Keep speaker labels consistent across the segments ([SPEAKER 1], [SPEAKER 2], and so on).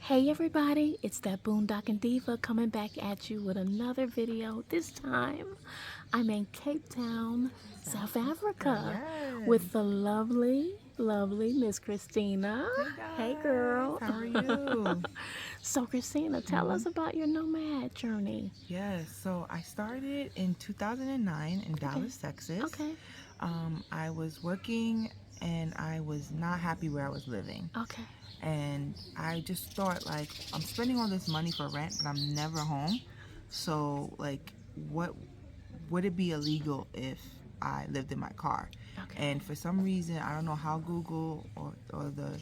[SPEAKER 1] Hey everybody, it's that boondocking diva coming back at you with another video. This time, I'm in Cape Town, South Africa,
[SPEAKER 2] Yes.
[SPEAKER 1] with the lovely Miss Christina.
[SPEAKER 2] Hey guys.
[SPEAKER 1] Hey girl.
[SPEAKER 2] How are you?
[SPEAKER 1] So Christina, tell us about your nomad journey.
[SPEAKER 2] Yes. So I started in 2009 in
[SPEAKER 1] Okay.
[SPEAKER 2] Dallas, Texas.
[SPEAKER 1] Okay.
[SPEAKER 2] I was working and I was not happy where I was living.
[SPEAKER 1] Okay.
[SPEAKER 2] And I just thought, like, I'm spending all this money for rent, but I'm never home. So, like, what would it be illegal if I lived in my car?
[SPEAKER 1] Okay.
[SPEAKER 2] And for some reason, I don't know how Google or the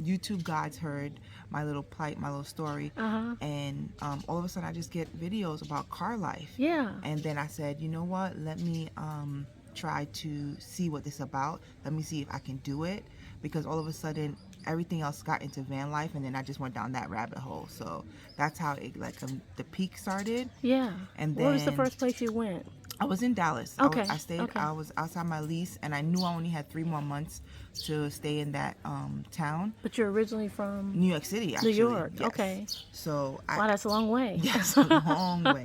[SPEAKER 2] YouTube gods heard my little plight, my little story, and all of a sudden I just get videos about car life.
[SPEAKER 1] Yeah.
[SPEAKER 2] And then I said, you know what? Let me try to see what this is about. Let me see if I can do it, because all of a sudden everything else got into van life, and then I just went down that rabbit hole. So that's how it the peak started.
[SPEAKER 1] Yeah.
[SPEAKER 2] And
[SPEAKER 1] Where was the
[SPEAKER 2] then
[SPEAKER 1] first place you went?
[SPEAKER 2] I was in Dallas.
[SPEAKER 1] Okay.
[SPEAKER 2] I stayed.
[SPEAKER 1] Okay.
[SPEAKER 2] I was outside my lease, and I knew I only had 3 more months to stay in that town.
[SPEAKER 1] But you're originally from
[SPEAKER 2] New York City, actually.
[SPEAKER 1] New York.
[SPEAKER 2] Yes.
[SPEAKER 1] Okay.
[SPEAKER 2] So
[SPEAKER 1] Wow, that's a long way.
[SPEAKER 2] Yes, a long way.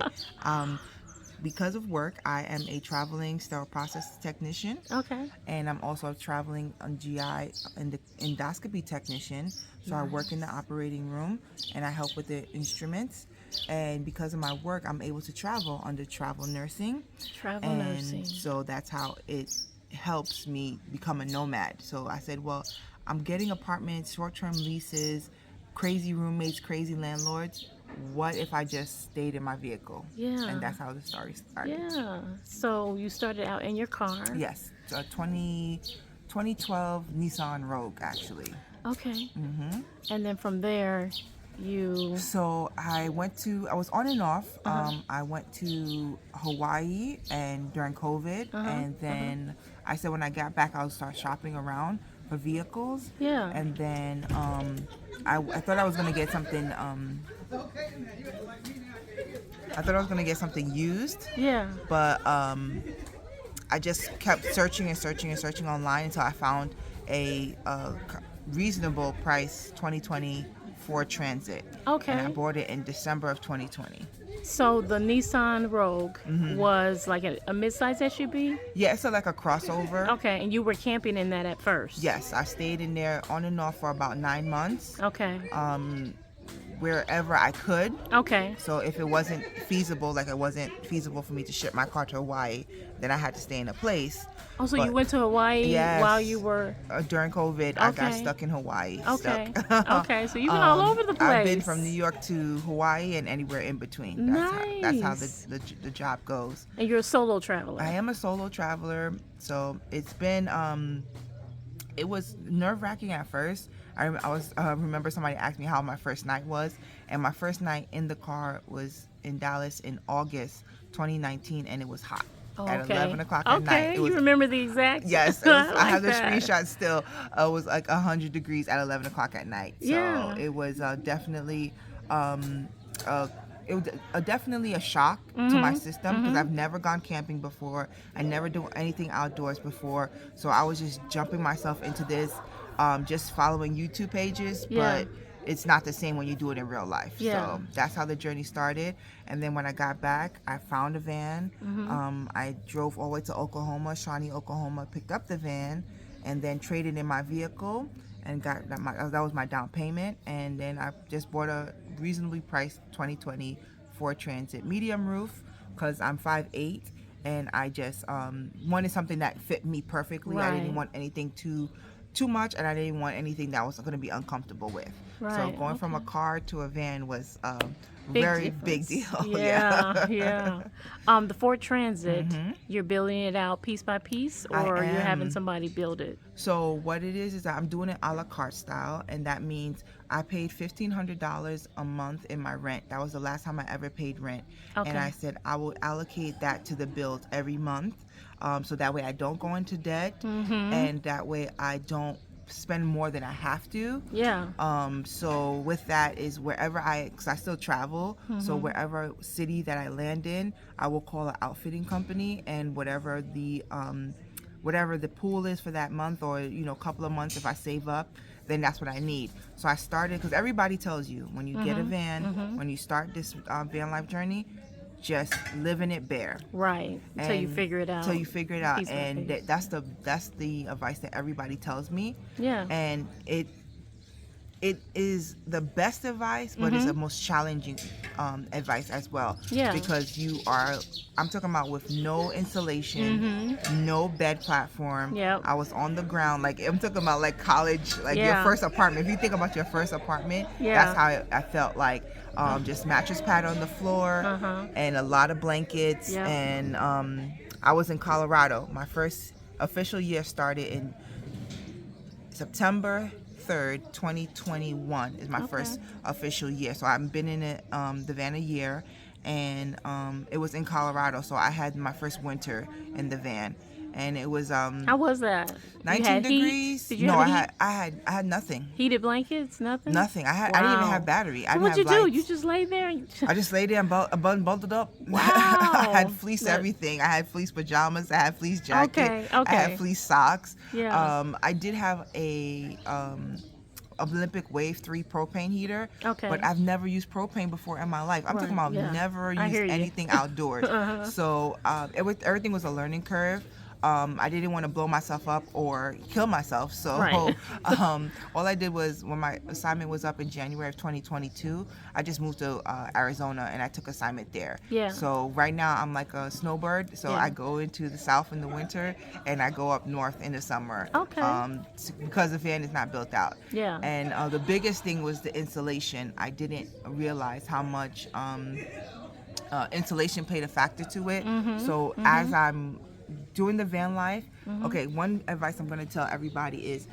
[SPEAKER 2] Because of work, I am a traveling sterile process technician.
[SPEAKER 1] Okay.
[SPEAKER 2] And I'm also a traveling GI and endoscopy technician. So I work in the operating room and I help with the instruments. And because of my work, I'm able to travel under travel nursing.
[SPEAKER 1] Travel nursing.
[SPEAKER 2] So that's how it helps me become a nomad. So I said, well, I'm getting apartments, short-term leases, crazy roommates, crazy landlords. What if I just stayed in my vehicle?
[SPEAKER 1] Yeah.
[SPEAKER 2] And that's how the story started.
[SPEAKER 1] Yeah. So you started out in your car.
[SPEAKER 2] Yes. 2012 Nissan Rogue, actually.
[SPEAKER 1] Okay. And then from there, you...
[SPEAKER 2] So I was on and off. I went to Hawaii and during COVID, and then I said when I got back, I would start shopping around for vehicles.
[SPEAKER 1] Yeah.
[SPEAKER 2] And then I thought I was gonna get something. I thought I was gonna get something used.
[SPEAKER 1] Yeah.
[SPEAKER 2] But I just kept searching online until I found a reasonable price 2020 Ford Transit.
[SPEAKER 1] Okay.
[SPEAKER 2] And I bought it in December of 2020.
[SPEAKER 1] So the Nissan Rogue was like a mid-size SUV?
[SPEAKER 2] Yeah, it's like a crossover.
[SPEAKER 1] Okay, and you were camping in that at first?
[SPEAKER 2] Yes, I stayed in there on and off for about 9 months.
[SPEAKER 1] Okay.
[SPEAKER 2] Wherever I could.
[SPEAKER 1] Okay.
[SPEAKER 2] So if it wasn't feasible, like it wasn't feasible for me to ship my car to Hawaii, then I had to stay in a place.
[SPEAKER 1] Oh, so you went to Hawaii while you were...
[SPEAKER 2] during COVID, I got stuck in Hawaii.
[SPEAKER 1] Okay. Okay, so you've been all over the place.
[SPEAKER 2] I've been from New York to Hawaii and anywhere in between. That's how the job goes.
[SPEAKER 1] And you're a solo traveler.
[SPEAKER 2] I am a solo traveler, so it's been... it was nerve-wracking at first. I remember somebody asked me how my first night was, and my first night in the car was in Dallas in August 2019, and it was hot. At 11 o'clock at night.
[SPEAKER 1] Okay, you remember the exact?
[SPEAKER 2] Yes, I have the screenshot still. It was like 100 degrees at 11 o'clock at night. So it was definitely definitely a shock to my system, because I've never gone camping before. I never do anything outdoors before. So I was just jumping myself into this, just following YouTube pages, but it's not the same when you do it in real life. So that's how the journey started. And then when I got back, I found a van. I drove all the way to Oklahoma, Shawnee, Oklahoma, picked up the van, and then traded in my vehicle and got that was my down payment. And then I just bought a reasonably priced 2020 Ford Transit medium roof, because I'm 5'8", and I just wanted something that fit me perfectly. I didn't want anything too much, and I didn't want anything that I was going to be uncomfortable with. So going from a car to a van was very big deal.
[SPEAKER 1] Yeah. The Ford Transit, you're building it out piece by piece, or you're having somebody build it? So
[SPEAKER 2] what it is that I'm doing it a la carte style, and that means I paid $1,500 a month in my rent. That was the last time I ever paid rent. And I said I will allocate that to the build every month, so that way I don't go into debt, and that way I don't spend more than I have to. So with that is wherever because I still travel, so wherever city that I land in, I will call an outfitting company, and whatever whatever the pool is for that month, or a couple of months, if I save up, then that's what I need. So I started, because everybody tells you when you get a van, when you start this van life journey, just living it bare.
[SPEAKER 1] Right. Until you figure it out.
[SPEAKER 2] Until you figure it out.
[SPEAKER 1] Piece by
[SPEAKER 2] And
[SPEAKER 1] piece.
[SPEAKER 2] that's the advice that everybody tells me.
[SPEAKER 1] Yeah.
[SPEAKER 2] And it is the best advice, but it's the most challenging advice as well.
[SPEAKER 1] Yeah.
[SPEAKER 2] Because I'm talking about with no insulation, no bed platform.
[SPEAKER 1] Yep.
[SPEAKER 2] I was on the ground. Like, I'm talking about like college, like your first apartment. If you think about your first apartment, that's how I felt like. Just mattress pad on the floor and a lot of blankets.
[SPEAKER 1] Yep.
[SPEAKER 2] And I was in Colorado. My first official year started in September 3rd, 2021 is my first official year. So I've been in the van a year, and it was in Colorado. So I had my first winter in the van, and it was
[SPEAKER 1] How was that?
[SPEAKER 2] 19 degrees.
[SPEAKER 1] Did you
[SPEAKER 2] No,
[SPEAKER 1] have
[SPEAKER 2] I had nothing.
[SPEAKER 1] heated blankets? Nothing.
[SPEAKER 2] Nothing. I didn't even have battery.
[SPEAKER 1] So
[SPEAKER 2] I didn't
[SPEAKER 1] what'd
[SPEAKER 2] have
[SPEAKER 1] you do?
[SPEAKER 2] lights.
[SPEAKER 1] You just lay there.
[SPEAKER 2] I just laid there and bundled up.
[SPEAKER 1] Wow.
[SPEAKER 2] I had fleece
[SPEAKER 1] Look.
[SPEAKER 2] everything. I had fleece pajamas. I had fleece jacket.
[SPEAKER 1] Okay.
[SPEAKER 2] I had fleece socks.
[SPEAKER 1] Yeah.
[SPEAKER 2] I did have a Olympic Wave 3 propane heater.
[SPEAKER 1] Okay.
[SPEAKER 2] But I've never used propane before in my life. I'm talking about never used anything outdoors. So everything was a learning curve. I didn't want to blow myself up or kill myself. So all I did was, when my assignment was up in January of 2022, I just moved to Arizona, and I took assignment there.
[SPEAKER 1] Yeah.
[SPEAKER 2] So right now I'm like a snowbird. So I go into the south in the winter, and I go up north in the summer.
[SPEAKER 1] Okay.
[SPEAKER 2] Because the van is not built out.
[SPEAKER 1] Yeah.
[SPEAKER 2] And the biggest thing was the insulation. I didn't realize how much insulation played a factor to it. So as I'm doing the van life, okay, one advice I'm going to tell everybody is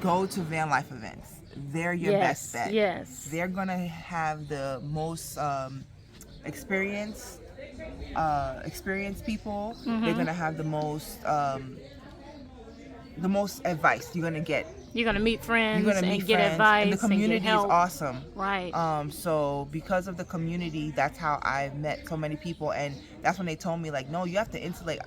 [SPEAKER 2] go to van life events. They're your best bet.
[SPEAKER 1] Yes.
[SPEAKER 2] They're going to have the most experienced people. They're going to have the most advice you're going to get.
[SPEAKER 1] You're gonna meet friends.
[SPEAKER 2] You're gonna meet
[SPEAKER 1] and get
[SPEAKER 2] friends,
[SPEAKER 1] advice.
[SPEAKER 2] and the community
[SPEAKER 1] and get help.
[SPEAKER 2] is awesome.
[SPEAKER 1] Right.
[SPEAKER 2] So because of the community, that's how I met so many people, and that's when they told me, like, no, you have to insulate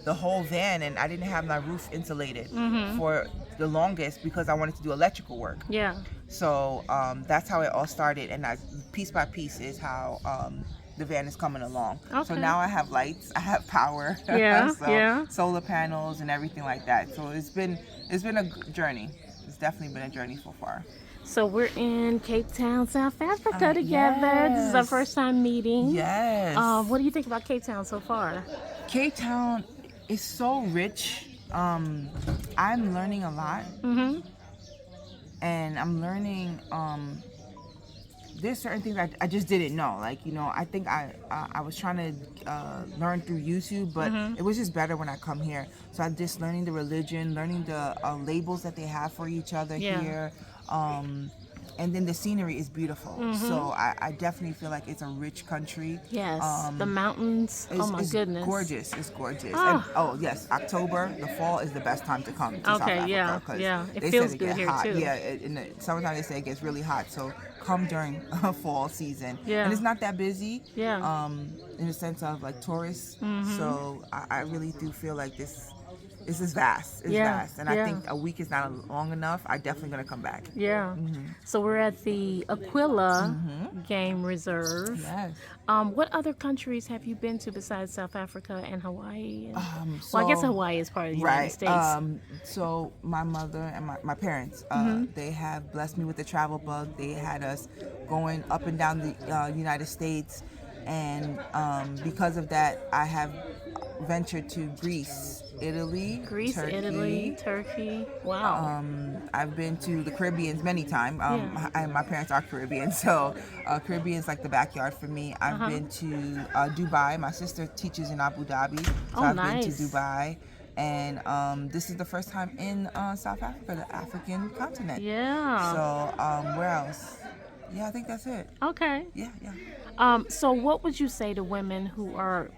[SPEAKER 2] the whole van, and I didn't have my roof insulated for the longest because I wanted to do electrical work.
[SPEAKER 1] Yeah.
[SPEAKER 2] So that's how it all started, and piece by piece is how the van is coming along.
[SPEAKER 1] Okay.
[SPEAKER 2] So now I have lights, I have power, solar panels and everything like that. So it's been a journey. It's definitely been a journey so far.
[SPEAKER 1] So we're in Cape Town, South Africa together. This is our first time meeting.
[SPEAKER 2] Yes.
[SPEAKER 1] What do you think about Cape Town so far?
[SPEAKER 2] Cape Town is so rich. I'm learning a lot. And I'm learning there's certain things I just didn't know. Like, I think I was trying to learn through YouTube, but it was just better when I come here. So I'm just learning the religion, learning the labels that they have for each other here. And then the scenery is beautiful. So I definitely feel like it's a rich country.
[SPEAKER 1] Yes. The mountains. Oh my goodness.
[SPEAKER 2] Gorgeous. It's gorgeous.
[SPEAKER 1] Oh.
[SPEAKER 2] And, yes, October, the fall is the best time to come to South Africa.
[SPEAKER 1] Yeah. It
[SPEAKER 2] they
[SPEAKER 1] feels
[SPEAKER 2] said
[SPEAKER 1] good here
[SPEAKER 2] hot.
[SPEAKER 1] too.
[SPEAKER 2] Yeah, in the summertime they say it gets really hot. So come during fall season.
[SPEAKER 1] Yeah.
[SPEAKER 2] And it's not that busy.
[SPEAKER 1] Yeah.
[SPEAKER 2] In the sense of like tourists. So I really do feel like this is vast. It's vast. And I think a week is not long enough. I'm definitely going to come back.
[SPEAKER 1] Yeah. So we're at the Aquila Game Reserve.
[SPEAKER 2] Yes.
[SPEAKER 1] What other countries have you been to besides South Africa and Hawaii? Well, I guess Hawaii is part of the United States.
[SPEAKER 2] So my mother and my parents, they have blessed me with the travel bug. They had us going up and down the United States. And because of that, I have ventured to Greece, Italy,
[SPEAKER 1] Turkey. Wow.
[SPEAKER 2] I've been to the Caribbean many times. My parents are Caribbean, so Caribbean's like the backyard for me. I've been to Dubai. My sister teaches in Abu Dhabi, so I've been to Dubai. And this is the first time in South Africa, the African continent.
[SPEAKER 1] Yeah.
[SPEAKER 2] So where else? Yeah, I think that's it.
[SPEAKER 1] Okay.
[SPEAKER 2] Yeah.
[SPEAKER 1] So what would you say to women who are,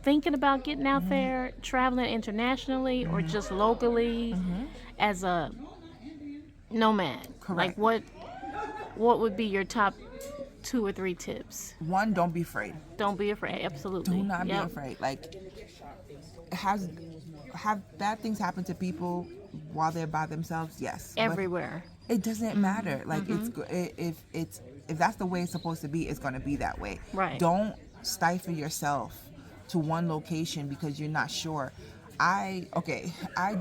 [SPEAKER 1] thinking about getting out there, traveling internationally or just locally as a nomad?
[SPEAKER 2] Correct.
[SPEAKER 1] Like what would be your top 2 or 3 tips?
[SPEAKER 2] One, don't be afraid.
[SPEAKER 1] Don't be afraid. Absolutely.
[SPEAKER 2] Do not be afraid. Like, have bad things happen to people while they're by themselves? Yes.
[SPEAKER 1] Everywhere.
[SPEAKER 2] But it doesn't matter. Like if that's the way it's supposed to be, it's going to be that way.
[SPEAKER 1] Right.
[SPEAKER 2] Don't stifle yourself to one location because you're not sure. I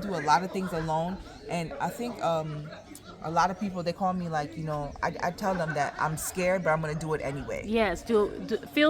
[SPEAKER 2] do a lot of things alone, and I think a lot of people, they call me like, I tell them that I'm scared, but I'm gonna do it anyway.
[SPEAKER 1] Yes, feel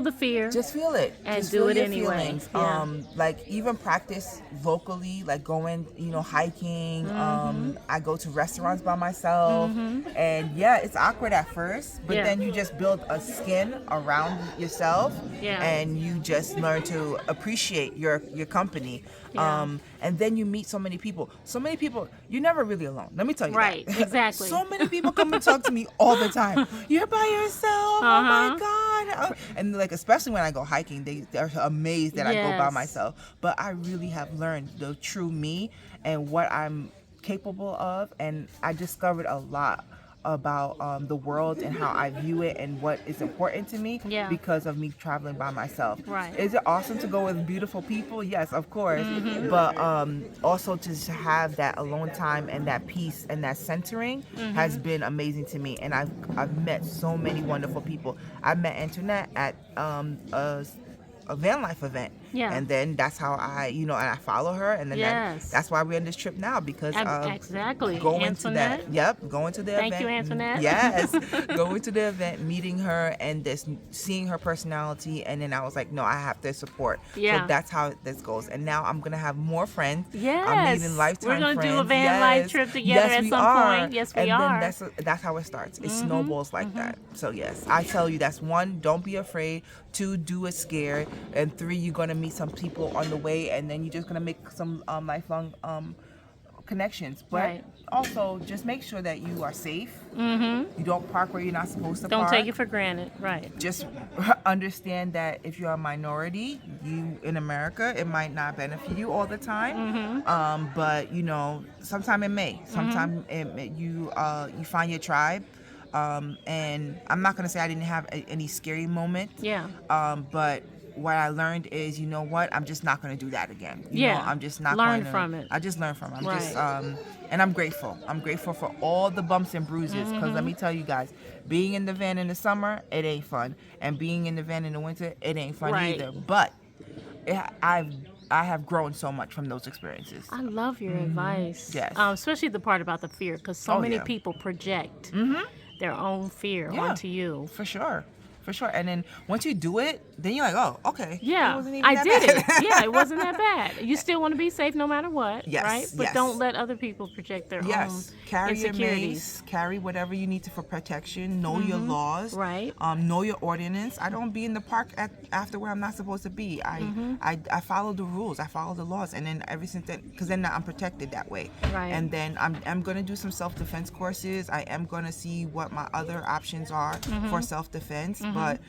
[SPEAKER 1] the fear.
[SPEAKER 2] Just feel it.
[SPEAKER 1] And
[SPEAKER 2] Just
[SPEAKER 1] do
[SPEAKER 2] feel
[SPEAKER 1] it
[SPEAKER 2] your
[SPEAKER 1] anyway.
[SPEAKER 2] feelings.
[SPEAKER 1] Yeah.
[SPEAKER 2] Like even practice vocally, like going, hiking. I go to restaurants by myself, and yeah, it's awkward at first, but
[SPEAKER 1] Yeah.
[SPEAKER 2] then you just build a skin around yourself,
[SPEAKER 1] Yeah.
[SPEAKER 2] and you just learn to appreciate your company.
[SPEAKER 1] Yeah.
[SPEAKER 2] And then you meet so many people. So many people. You're never really alone. Let me tell you
[SPEAKER 1] Right,
[SPEAKER 2] that.
[SPEAKER 1] exactly.
[SPEAKER 2] So many people come and talk to me all the time. You're by yourself. Oh my God. And like, especially when I go hiking, they're amazed that I go by
[SPEAKER 1] Yes.
[SPEAKER 2] myself. But I really have learned the true me and what I'm capable of, and I discovered a lot about the world and how I view it and what is important to me because of me traveling by myself.
[SPEAKER 1] Right.
[SPEAKER 2] Is it awesome to go with beautiful people? Yes, of course. But also to have that alone time and that peace and that centering has been amazing to me. And I've met so many wonderful people. I met Antoinette at a van life event.
[SPEAKER 1] Yeah.
[SPEAKER 2] And then that's how and I follow her, and then
[SPEAKER 1] Yes.
[SPEAKER 2] that's why we're on this trip now, because
[SPEAKER 1] Exactly.
[SPEAKER 2] going to
[SPEAKER 1] Antoinette.
[SPEAKER 2] going to the
[SPEAKER 1] Thank
[SPEAKER 2] event.
[SPEAKER 1] you, Antoinette.
[SPEAKER 2] Yes. Going to the event, meeting her, and just seeing her personality, and then I was like, no, I have to support.
[SPEAKER 1] Yeah.
[SPEAKER 2] So that's how this goes. And now I'm gonna have more friends.
[SPEAKER 1] Yes.
[SPEAKER 2] I'm meeting lifetime
[SPEAKER 1] We're gonna
[SPEAKER 2] friends.
[SPEAKER 1] do a van
[SPEAKER 2] Yes.
[SPEAKER 1] life trip together
[SPEAKER 2] Yes,
[SPEAKER 1] at
[SPEAKER 2] we
[SPEAKER 1] some
[SPEAKER 2] are.
[SPEAKER 1] point. Yes, we
[SPEAKER 2] and
[SPEAKER 1] are.
[SPEAKER 2] then that's how it starts. It snowballs like that. So yes, I tell you, that's one, don't be afraid. 2, do it scared. And 3, you're gonna meet some people on the way, and then you're just gonna make some lifelong connections. But
[SPEAKER 1] Right.
[SPEAKER 2] also just make sure that you are safe. You don't park where you're not supposed to
[SPEAKER 1] Don't
[SPEAKER 2] park.
[SPEAKER 1] take it for granted. Right.
[SPEAKER 2] Just understand that if you're a minority, you in America, it might not benefit you all the time. But sometimes it may. Sometimes you find your tribe. And I'm not gonna say I didn't have any scary moments.
[SPEAKER 1] Yeah.
[SPEAKER 2] But what I learned is, you know what? I'm just not gonna do that again. I'm just not
[SPEAKER 1] Learn
[SPEAKER 2] going to.
[SPEAKER 1] from it.
[SPEAKER 2] I just learned from it. I'm
[SPEAKER 1] Right.
[SPEAKER 2] just and I'm grateful. I'm grateful for all the bumps and bruises. Because let me tell you guys, being in the van in the summer, it ain't fun, and being in the van in the winter, it ain't fun
[SPEAKER 1] Right.
[SPEAKER 2] either. But I have grown so much from those experiences.
[SPEAKER 1] I love your advice.
[SPEAKER 2] Yes.
[SPEAKER 1] Especially the part about the fear, because so many
[SPEAKER 2] yeah.
[SPEAKER 1] people project their own fear
[SPEAKER 2] Yeah.
[SPEAKER 1] onto you.
[SPEAKER 2] For sure. And then once you do it, then you're like, oh, okay.
[SPEAKER 1] Yeah,
[SPEAKER 2] It wasn't even
[SPEAKER 1] I
[SPEAKER 2] that
[SPEAKER 1] did
[SPEAKER 2] bad.
[SPEAKER 1] it. Yeah, it wasn't that bad. You still want to be safe no matter what,
[SPEAKER 2] Yes,
[SPEAKER 1] right? But
[SPEAKER 2] yes.
[SPEAKER 1] don't let other people project their
[SPEAKER 2] Yes,
[SPEAKER 1] own
[SPEAKER 2] carry your
[SPEAKER 1] insecurities.
[SPEAKER 2] mace, carry whatever you need to for protection. Know your laws,
[SPEAKER 1] Right.
[SPEAKER 2] Know your ordinance. I don't be in the park after where I'm not supposed to be. I follow the rules. I follow the laws, and then ever since then, because then I'm protected that way.
[SPEAKER 1] Right.
[SPEAKER 2] And then I'm gonna do some self-defense courses. I am gonna see what my other options are for self-defense, but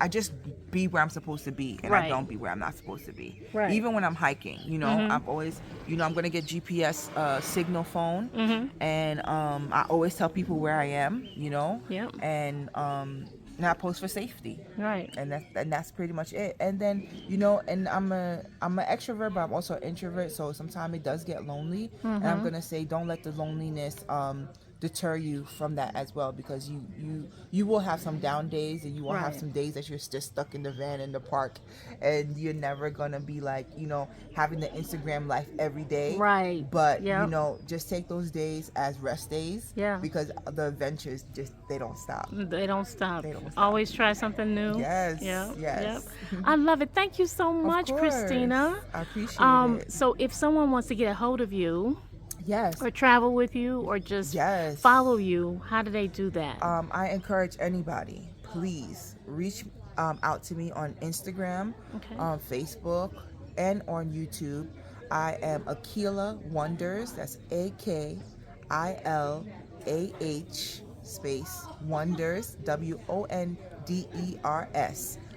[SPEAKER 2] I just be where I'm supposed to be, and I
[SPEAKER 1] Right.
[SPEAKER 2] don't be where I'm not supposed to be.
[SPEAKER 1] Right.
[SPEAKER 2] Even when I'm hiking, I've always, I'm gonna get GPS signal phone, and I always tell people where I am,
[SPEAKER 1] Yep.
[SPEAKER 2] and I post for safety,
[SPEAKER 1] Right.
[SPEAKER 2] and that's pretty much it. And then and I'm an extrovert, but I'm also an introvert, so sometimes it does get lonely, and I'm gonna say, don't let the loneliness deter you from that as well, because you will have some down days, and you will have
[SPEAKER 1] Right.
[SPEAKER 2] some days that you're just stuck in the van in the park, and you're never gonna be like having the Instagram life every day,
[SPEAKER 1] Right.
[SPEAKER 2] but
[SPEAKER 1] Yep.
[SPEAKER 2] just take those days as rest days,
[SPEAKER 1] Yeah.
[SPEAKER 2] because the adventures they don't stop.
[SPEAKER 1] They don't stop.
[SPEAKER 2] They don't stop.
[SPEAKER 1] Always try something new.
[SPEAKER 2] Yes,
[SPEAKER 1] Yep.
[SPEAKER 2] yes.
[SPEAKER 1] Yep. I love it. Thank you so much,
[SPEAKER 2] Of course.
[SPEAKER 1] Christina.
[SPEAKER 2] I appreciate it.
[SPEAKER 1] So if someone wants to get a hold of you,
[SPEAKER 2] Yes.
[SPEAKER 1] or travel with you, or just
[SPEAKER 2] Yes.
[SPEAKER 1] follow you, how do they do that?
[SPEAKER 2] I encourage anybody, please reach out to me on Instagram,
[SPEAKER 1] Okay.
[SPEAKER 2] on Facebook, and on YouTube. I am Akila Wonders. That's AKILAH space Wonders, WONDERS,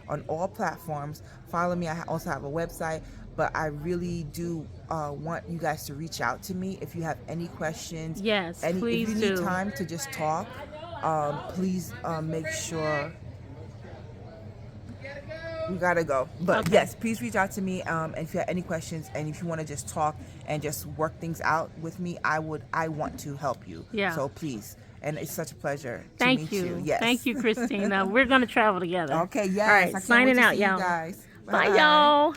[SPEAKER 2] on all platforms. Follow me. I also have a website, but I really do want you guys to reach out to me if you have any questions.
[SPEAKER 1] Yes, please
[SPEAKER 2] if you need
[SPEAKER 1] do.
[SPEAKER 2] time to just talk, please make sure. We gotta go. But
[SPEAKER 1] Okay.
[SPEAKER 2] yes, please reach out to me. And if you have any questions, and if you want to just talk and just work things out with me, I want to help you.
[SPEAKER 1] Yeah.
[SPEAKER 2] So please. And it's such a pleasure to
[SPEAKER 1] Thank
[SPEAKER 2] meet
[SPEAKER 1] you.
[SPEAKER 2] you. Yes.
[SPEAKER 1] Thank you, Christina. We're going to travel together.
[SPEAKER 2] Okay, yes.
[SPEAKER 1] All right,
[SPEAKER 2] I can't
[SPEAKER 1] signing
[SPEAKER 2] wait to
[SPEAKER 1] out,
[SPEAKER 2] see you
[SPEAKER 1] y'all.
[SPEAKER 2] guys.
[SPEAKER 1] Bye, y'all.